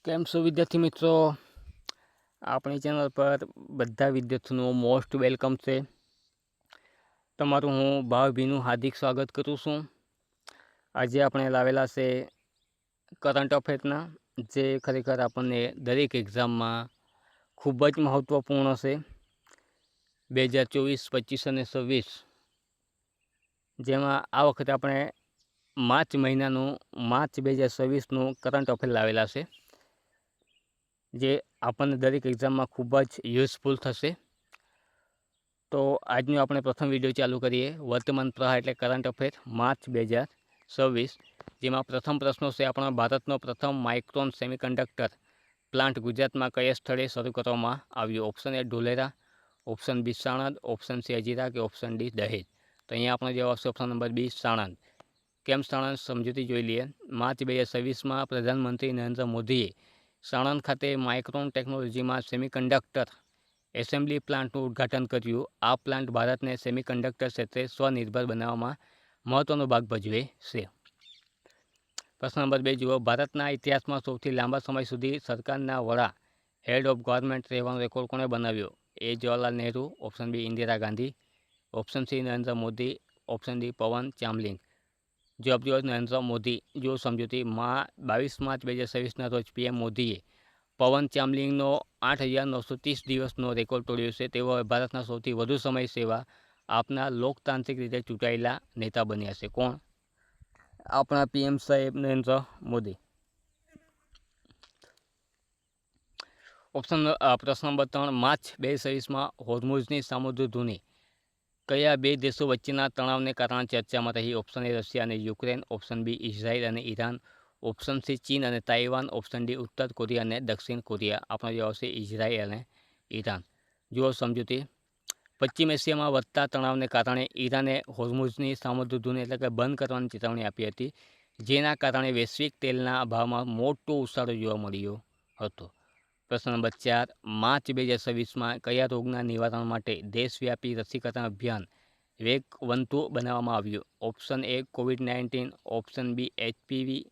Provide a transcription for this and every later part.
કેમ છો વિદ્યાર્થી મિત્રો? આપણી ચેનલ પર બધા વિદ્યાર્થીઓનું મોસ્ટ વેલકમ છે. તમારું હું ભાવભીનું હાર્દિક સ્વાગત કરું છું. આજે આપણે લાવેલા છે કરંટ અફેરના, જે ખરેખર આપણને દરેક એક્ઝામમાં ખૂબ જ મહત્ત્વપૂર્ણ છે. 2024, 25 અને 26, જેમાં આ વખતે આપણે માર્ચ 2026નું કરંટ અફેર લાવેલા છે, જે આપણને દરેક એક્ઝામમાં ખૂબ જ યુઝફુલ થશે. તો આજનો આપણે પ્રથમ વિડીયો ચાલુ કરીએ. વર્તમાન પ્રવાહ એટલે કરંટ અફેર માર્ચ 2026, જેમાં પ્રથમ પ્રશ્નો છે આપણા ભારતનો પ્રથમ માઇક્રોન સેમિકન્ડક્ટર પ્લાન્ટ ગુજરાતમાં કયા સ્થળે શરૂ કરવામાં આવ્યો? Option A Dholera, option B Sanand, option C Hazira કે ઓપ્શન ડી દહેજ. તો અહીંયા આપણો જવાબ આવશે ઓપ્શન નંબર બી સાણંદ. કેમ સાણંદ? સમજૂતી જોઈ લઈએ. માર્ચ 2026માં પ્રધાનમંત્રી નરેન્દ્ર મોદીએ સાણંદ ખાતે માઇક્રોન ટેકનોલોજીમાં સેમિકન્ડક્ટર એસેમ્બલી પ્લાન્ટનું ઉદ્ઘાટન કર્યું. આ પ્લાન્ટ ભારતને સેમિકન્ડક્ટર ક્ષેત્રે સ્વનિર્ભર બનાવવામાં મહત્વનો ભાગ ભજવે છે. પ્રશ્ન નંબર 2 જુઓ. ભારતના ઇતિહાસમાં સૌથી લાંબા સમય સુધી સરકારના વડા હેડ ઓફ ગવર્મેન્ટ રહેવાનો રેકોર્ડ કોણે બનાવ્યો? A Jawaharlal Nehru, option B Indira Gandhi, option C Narendra Modi, option D Pawan Chamling. જવાબ જુઓ નરેન્દ્ર મોદી. જો સમજૂતી 22 માર્ચ 2026ના રોજ પીએમ મોદીએ પવન ચામલિંગનો 8,930 દિવસનો રેકોર્ડ તોડ્યો છે. તેઓ ભારતના સૌથી વધુ સમય સેવા આપનાર લોકતાંત્રિક રીતે ચૂંટાયેલા નેતા બન્યા છે. કોણ? આપણા પીએમ સાહેબ નરેન્દ્ર મોદી. પ્રશ્ન નંબર 3 માર્ચ 2026માં હોર્મુઝની સામુદ્રિક ધુની કયા બે દેશો વચ્ચેના તણાવને કારણે ચર્ચામાં રહી? ઓપ્શન એ રશિયા અને યુક્રેન, ઓપ્શન બી ઇઝરાયલ અને ઈરાન, ઓપ્શન સી ચીન અને તાઇવાન, ઓપ્શન ડી ઉત્તર કોરિયા અને દક્ષિણ કોરિયા. આપણો જવાબ છે ઇઝરાયલ અને ઈરાન. જુઓ સમજૂતી. પશ્ચિમ એશિયામાં વધતા તણાવને કારણે ઈરાને હોર્મુઝની સામુદ્રિક ધુની એટલે કે બંધ કરવાની ચેતવણી આપી હતી, જેના કારણે વૈશ્વિક તેલના ભાવમાં મોટો ઉછાળો જોવા મળ્યો હતો. પ્રશ્ન નંબર 4 માર્ચ 2026માં કયા રોગના નિવારણ માટે દેશવ્યાપી રસીકરણ અભિયાન વેગવંતુ બનાવવામાં આવ્યું? Option A COVID, option B HPV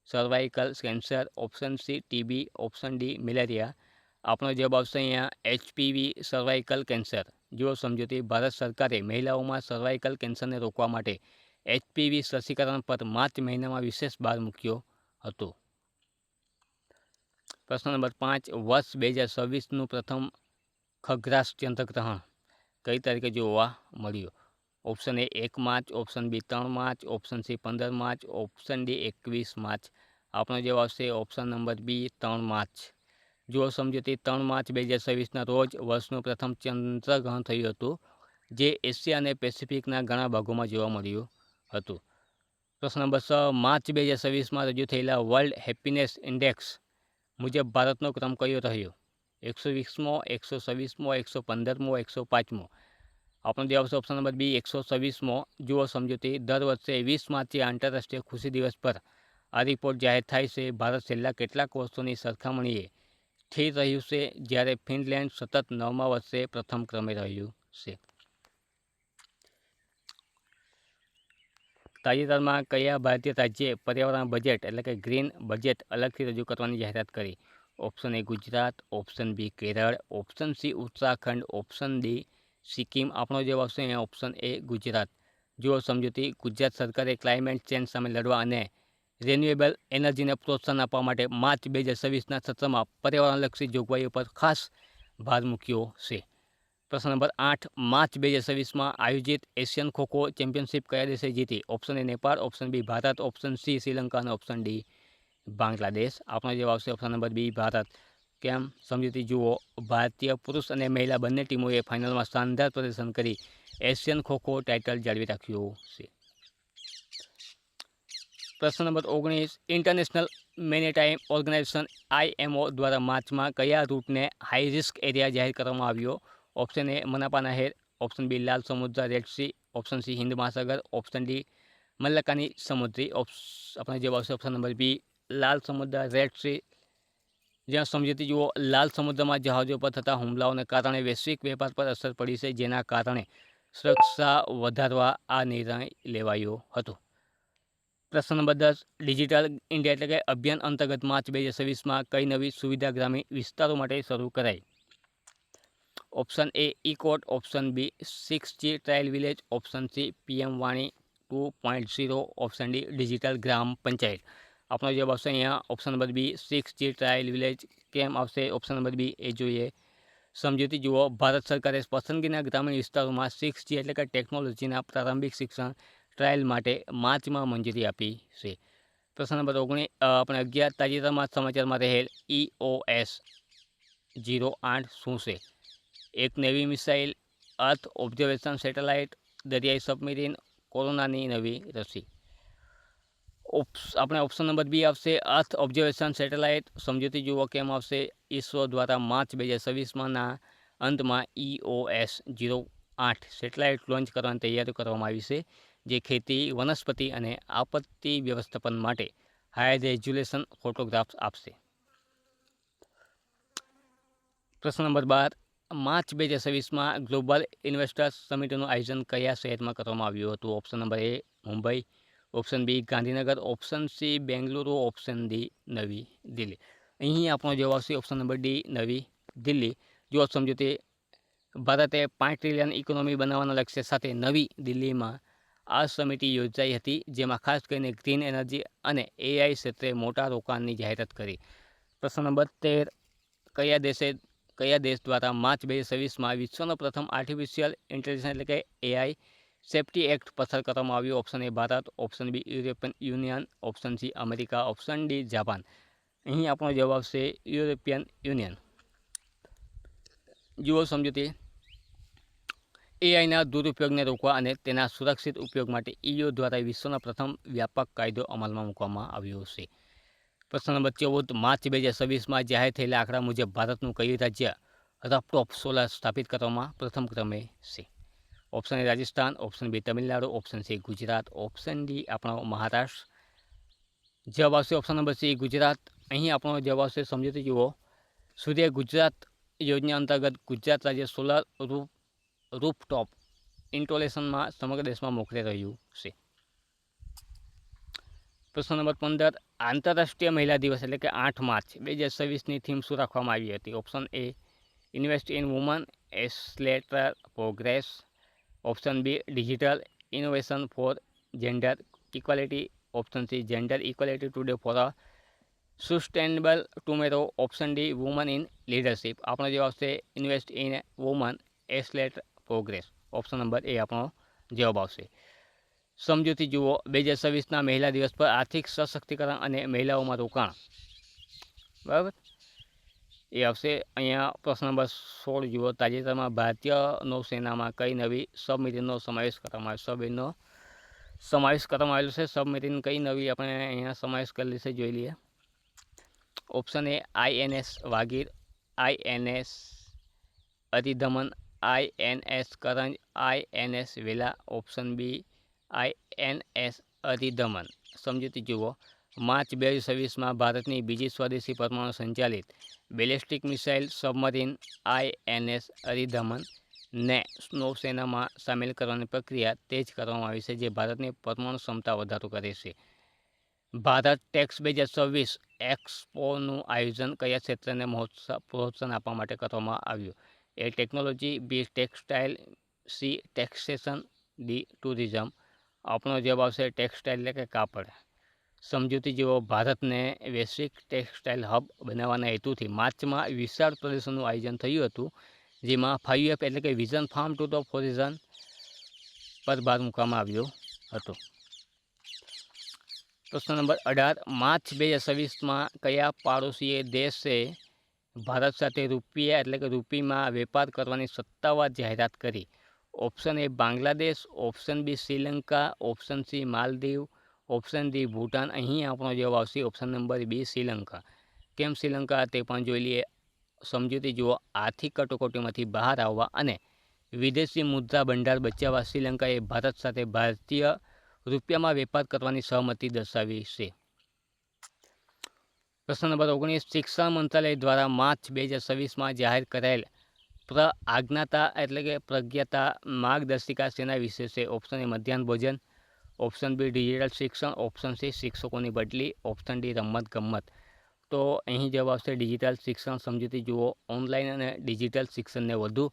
cervical cancer, option C TB, option D malaria. આપણો જવાબ આવશે અહીંયા એચપીવી સર્વાઇકલ કેન્સર. જુઓ સમજૂતી. ભારત સરકારે મહિલાઓમાં સર્વાઇકલ કેન્સરને રોકવા માટે એચપીવી રસીકરણ પર માર્ચ મહિનામાં વિશેષ ભાર મૂક્યો હતો. પ્રશ્ન નંબર 5 વર્ષ 2026નું પ્રથમ ખગ્રાસ ચંદ્રગ્રહણ કઈ તારીખે જોવા મળ્યું? Option A 1 March, option B 3 March, option C 15 March, option D 21 March. આપણો જવાબ આવશે ઓપ્શન નંબર બી 3 માર્ચ. જુઓ સમજૂતી. 3 માર્ચ 2026ના રોજ વર્ષનું પ્રથમ ચંદ્રગ્રહણ થયું હતું, જે એશિયા અને પેસિફિકના ઘણા ભાગોમાં જોવા મળ્યું હતું. પ્રશ્ન નંબર 6 માર્ચ 2026માં રજૂ થયેલા વર્લ્ડ હેપીનેસ ઇન્ડેક્સ મુજબ ભારતનો ક્રમ કયો રહ્યો? 120મો, 126મો, 115મો, 105મો. આપણો જવાબ છે ઓપ્શન નંબર બી 126મો. જુઓ સમજૂતી. દર વર્ષે 20 માર્ચે આંતરરાષ્ટ્રીય ખુશી દિવસ પર આ રિપોર્ટ જાહેર થાય છે. ભારત છેલ્લા કેટલાક વર્ષોની સરખામણીએ સ્થિર રહ્યું છે, જ્યારે ફિનલેન્ડ સતત 9મા વર્ષે પ્રથમ ક્રમે રહ્યું છે. તાજેતરમાં કયા ભારતીય રાજ્યે પર્યાવરણ બજેટ એટલે કે ગ્રીન બજેટ અલગથી રજૂ કરવાની જાહેરાત કરી? Option A Gujarat, option B Kerala, option C Uttarakhand, option D Sikkim. આપણો જવાબ આવશે અહીંયા ઓપ્શન એ ગુજરાત. જુઓ સમજૂતી. ગુજરાત સરકારે ક્લાઇમેટ ચેન્જ સામે લડવા અને રિન્યુએબલ એનર્જીને પ્રોત્સાહન આપવા માટે માર્ચ 2026ના સત્રમાં પર્યાવરણલક્ષી જોગવાઈઓ પર ખાસ ભાર મૂક્યો છે. પ્રશ્ન નંબર 8 માર્ચ 2026માં આયોજિત એશિયન ખો-ખો ચેમ્પિયનશિપ કયા દેશે જીતી? Option A Nepal, option B Bharat, option C Sri Lanka અને ઓપ્શન ડી બાંગ્લાદેશ. આપણો જવાબ આવશે ઓપ્શન નંબર બી ભારત. કેમ સમજૂતી જુઓ. ભારતીય પુરુષ અને મહિલા બંને ટીમોએ ફાઇનલમાં શાનદાર પ્રદર્શન કરી એશિયન ખો-ખો ટાઇટલ જાળવી રાખ્યું છે. પ્રશ્ન નંબર 19 ઇન્ટરનેશનલ મેરીટાઈમ ઓર્ગેનાઇઝેશન IMO દ્વારા માર્ચમાં કયા રૂટને હાઈ રિસ્ક એરિયા જાહેર કરવામાં આવ્યો? ઓપ્શન એ મનાપા નહેર, ઓપ્શન બી લાલ સમુદ્ર red C, option C Hind મહાસાગર, ઓપ્શન ડી મલ્લકાની સમુદ્રી. આપણે જવાબ આવશે ઓપ્શન નંબર બી લાલ સમુદ્ર રેડ સી. જ્યાં સમજૂતી જુઓ. લાલ સમુદ્રમાં જહાજો પર થતા હુમલાઓને કારણે વૈશ્વિક વેપાર પર અસર પડી છે, જેના કારણે સુરક્ષા વધારવા આ નિર્ણય લેવાયો હતો. પ્રશ્ન નંબર 10 ડિજિટલ ઇન્ડિયા એટલે કે અભિયાન અંતર્ગત માર્ચ 2026માં કઈ નવી સુવિધા ગ્રામીણ વિસ્તારો માટે શરૂ કરાઈ? Option A court, option B 6G trial village, option C PM વાણી 2.0, option D digital gram panchayat. આપણો જવાબ આવશે અહીંયા option number B 6G trial village. કેમ આવશે ઓપ્શન નંબર બી એ જોઈએ. સમજૂતી જુઓ. ભારત સરકારે પસંદગીના ગ્રામીણ વિસ્તારોમાં 6G એટલે કે ટેકનોલોજીના પ્રારંભિક શિક્ષણ ટ્રાયલ માટે માર્ચમાં મંજૂરી આપી છે. પ્રશ્ન નંબર 11 તાજેતરમાં સમાચારમાં રહેલ EOS 08 શું છે? એક નેવી મિસાઇલ, અર્થ ઓબ્ઝર્વેશન સેટેલાઇટ, દરિયાઈ સબમરીન, કોરોનાની નવી રસી. આપણે ઓપ્શન નંબર બી આવશે અર્થ ઓબ્ઝર્વેશન સેટેલાઇટ. સમજૂતી જુઓ. કેમ આવશે? ઈસરો દ્વારા માર્ચ 2026ના અંતમાં EOS 08 સેટેલાઇટ લોન્ચ કરવાની તૈયારી કરવામાં આવી છે, જે ખેતી, વનસ્પતિ અને આપત્તિ વ્યવસ્થાપન માટે હાઈ રેઝોલ્યુશન ફોટોગ્રાફ્સ આપશે. પ્રશ્ન નંબર 12 માર્ચ 2026માં ગ્લોબલ ઇન્વેસ્ટર્સ સમિટનું આયોજન કયા શહેરમાં કરવામાં આવ્યું હતું? Option number A Mumbai, option B Gandhinagar, option C Bengaluru, option D New Delhi. અહીં આપણો જવાબ આવશે option number D New Delhi. જો સમજૂતી. ભારતે 5 ટ્રિલિયન ઇકોનોમી બનાવવાના લક્ષ્ય સાથે નવી દિલ્હીમાં આ સમિતિ યોજાઈ હતી, જેમાં ખાસ કરીને ગ્રીન એનર્જી અને AI ક્ષેત્રે મોટા રોકાણની જાહેરાત કરી. પ્રશ્ન નંબર 13 કયા દેશ દ્વારા માર્ચ 2026માં વિશ્વનો પ્રથમ આર્ટિફિશિયલ ઇન્ટેલિજન્સ એટલે કે AI સેફ્ટી એક્ટ પસાર કરવામાં આવ્યું? Option A Bharat, option B European Union, option C America, option D Japan. અહીં આપણો જવાબ આવશે યુરોપિયન યુનિયન. જુઓ સમજૂતી. AIના દુરુપયોગને રોકવા અને તેના સુરક્ષિત ઉપયોગ માટે EU દ્વારા વિશ્વનો પ્રથમ વ્યાપક કાયદો અમલમાં મૂકવામાં આવ્યો છે. પ્રશ્ન નંબર 14 માર્ચ 2026માં જાહેર થયેલા આંકડા મુજબ ભારતનું કયું રાજ્ય રફટોપ સોલાર સ્થાપિત કરવામાં પ્રથમ ક્રમે છે? Option A Rajasthan, option B Tamil Nadu, option C Gujarat, option D આપણો મહારાષ્ટ્ર. જવાબ આવશે ઓપ્શન નંબર સી ગુજરાત. અહીં આપણો જવાબ આવશે. સમજૂતી જુઓ. સૂર્ય ગુજરાત યોજના અંતર્ગત ગુજરાત રાજ્ય સોલાર રૂફટોપ ઇન્સ્ટોલેશનમાં સમગ્ર દેશમાં મોખરે રહ્યું છે. પ્રશ્ન નંબર 15 આંતરરાષ્ટ્રીય મહિલા દિવસ એટલે કે 8 માર્ચ 2026ની થીમ શું રાખવામાં આવી હતી? Option A invest in women accelerate progress, option B digital innovation for gender equality, option C gender equality today for a sustainable tomorrow, option D women in leadership. આપણો જવાબ આવશે invest in women accelerate progress. Option number A આપણો જવાબ આવશે. સમજૂતી જુઓ. 2026ના મહિલા દિવસ પર આર્થિક સશક્તિકરણ અને મહિલાઓમાં રોકાણ, બરાબર, એ આવશે. અહીંયા પ્રશ્ન નંબર 16 જુઓ. તાજેતરમાં ભારતીય નૌસેનામાં કઈ નવી સબમરીનનો સમાવેશ કરવામાં આવ્યો? સબમરીનનો સમાવેશ કરવામાં આવેલો છે. સબમરીન કઈ નવી આપણે અહીંયા સમાવેશ કરેલી છે જોઈ લઈએ. Option A INS Vagir, INS અતિદમન, INS Karanj, INS વેલા, ઓપ્શન બી INS અતિદમન. સમજૂતી જુઓ. માર્ચ 2026માં ભારતની બીજી સ્વદેશી પરમાણુ સંચાલિત બેલિસ્ટિક મિસાઇલ સબમરીન INS અતિદમન ને નૌસેનામાં સામેલ કરવાની પ્રક્રિયા તેજ કરવામાં આવી છે, જે ભારતની પરમાણુ ક્ષમતા વધારો કરે છે. ભારત ટેક્સ 2026 એક્સપોનું આયોજન કયા ક્ષેત્રને પ્રોત્સાહન આપવા માટે કરવામાં આવ્યું? A technology, B textile, C taxation, D tourism. આપણો જવાબ આવશે ટેક્સટાઇલ એટલે કે કાપડ. સમજૂતી જુઓ. ભારતને વૈશ્વિક ટેક્સટાઇલ હબ બનાવવાના હેતુથી માર્ચમાં વિશાળ પ્રદર્શનનું આયોજન થયું હતું, જેમાં 5F એટલે કે vision farm to the horizon પર ભાર મૂકવામાં આવ્યો હતો. પ્રશ્ન નંબર 18 માર્ચ 2026માં કયા પાડોશી દેશે ભારત સાથે રૂપિયા એટલે કે રૂપીમાં વેપાર કરવાની સત્તાવાર જાહેરાત કરી? Option A Bangladesh, option B Sri Lanka, option C Maldives, option D Bhutan. અહીં આપણો જવાબ આવશે ઓપ્શન નંબર બી શ્રીલંકા. કેમ શ્રીલંકા તે પણ જોઈ લઈએ. સમજૂતી જુઓ. આર્થિક કટોકટીમાંથી બહાર આવવા અને વિદેશી મુદ્રા ભંડાર બચાવવા શ્રીલંકાએ ભારત સાથે ભારતીય રૂપિયામાં વેપાર કરવાની સહમતિ દર્શાવી છે. પ્રશ્ન નંબર 19 શિક્ષણ મંત્રાલય દ્વારા માર્ચ 2026માં જાહેર કરાયેલ પ્રજ્ઞાતા એટલે કે પ્રજ્ઞાતા માર્ગદર્શિકા શેના વિશે છે? ઓપ્શન એ મધ્યાહન ભોજન, ઓપ્શન બી ડિજિટલ શિક્ષણ, ઓપ્શન સી શિક્ષકોની બદલી, ઓપ્શન ડી રમત ગમત. તો અહીં જવાબ આવશે ડિજિટલ શિક્ષણ. સમજૂતી જુઓ. ઓનલાઈન અને ડિજિટલ શિક્ષણને વધુ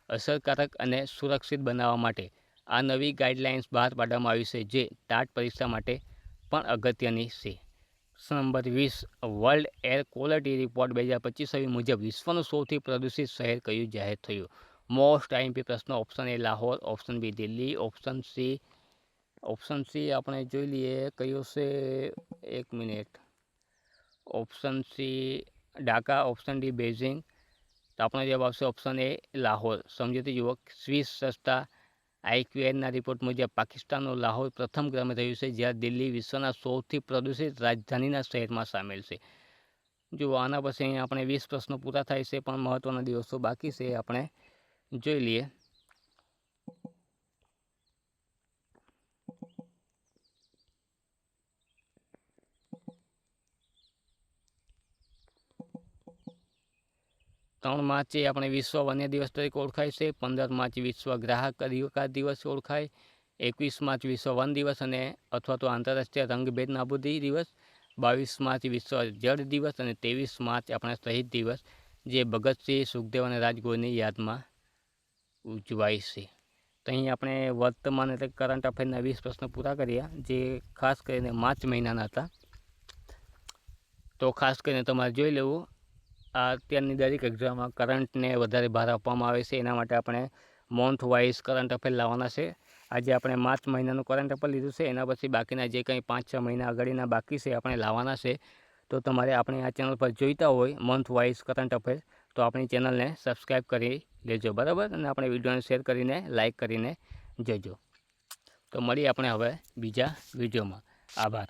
અસરકારક અને સુરક્ષિત બનાવવા માટે આ નવી ગાઈડલાઇન્સ બહાર પાડવામાં આવી છે, જે ટાટ પરીક્ષા માટે પણ અગત્યની છે. Number 20, world air quality report 2025 મુજબ વિશ્વનું સૌથી પ્રદૂષિત શહેર કયું જાહેર થયું? મોસ્ટ આઈએમપી પ્રશ્ન. Option A Lahore, option B Delhi, option C આપણે જોઈ લઈએ કયું છે, 1 minute. Option C Dhaka, option D Beijing. તો આપણો જવાબ આવશે ઓપ્શન એ લાહોર. સમજૂતી જુઓ. સ્વિસ સંસ્થા આઈક્યુએના રિપોર્ટ મુજબ પાકિસ્તાનનું લાહોર પ્રથમ ક્રમે રહ્યું છે, જ્યારે દિલ્હી વિશ્વના સૌથી પ્રદૂષિત રાજધાનીના શહેરમાં સામેલ છે. જુઓ, આના પછી અહીંયા આપણે 20 પ્રશ્નો પૂરા થાય છે, પણ મહત્ત્વના દિવસો બાકી છે, આપણે જોઈ લઈએ. માર્ચે આપણે વિશ્વ વન્ય દિવસ તરીકે ઓળખાય છે. 15 માર્ચ વિશ્વ ગ્રાહક અધિકાર દિવસ ઓળખાય. 21 માર્ચ વિશ્વ વન દિવસ અને અથવા તો આંતરરાષ્ટ્રીય રંગભેદ નાબૂદી દિવસ. 22 માર્ચ વિશ્વ જળ દિવસ અને 23 માર્ચ આપણે શહીદ દિવસ, જે ભગતસિંહ, સુખદેવ અને રાજગુરુની યાદમાં ઉજવાય છે. તો અહીં આપણે વર્તમાન એટલે કરંટ અફેરના 20 પ્રશ્નો પૂરા કર્યા, જે ખાસ કરીને માર્ચ મહિનાના હતા. તો ખાસ કરીને તમારે જોઈ લેવું. અત્યારની દરેક એક્ઝામમાં કરંટને વધારે ભાર આપવામાં આવે છે, એના માટે આપણે મંથ વાઇઝ કરંટ અફેર લાવવાના છે. આજે આપણે માર્ચ મહિનાનું કરંટ અફેર લીધું છે, એના પછી બાકીના જે કંઈ 5-6 મહિના આગળના બાકી છે આપણે લાવવાના છે. તો તમારે આપણે આ ચેનલ પર જોઈતા હોય મંથ વાઇઝ કરંટ અફેર, તો આપણી ચેનલને સબસ્ક્રાઈબ કરી લેજો, બરાબર. અને આપણે વિડીયોને શેર કરીને લાઇક કરીને જજો. તો મળીએ આપણે હવે બીજા વિડીયોમાં. આભાર.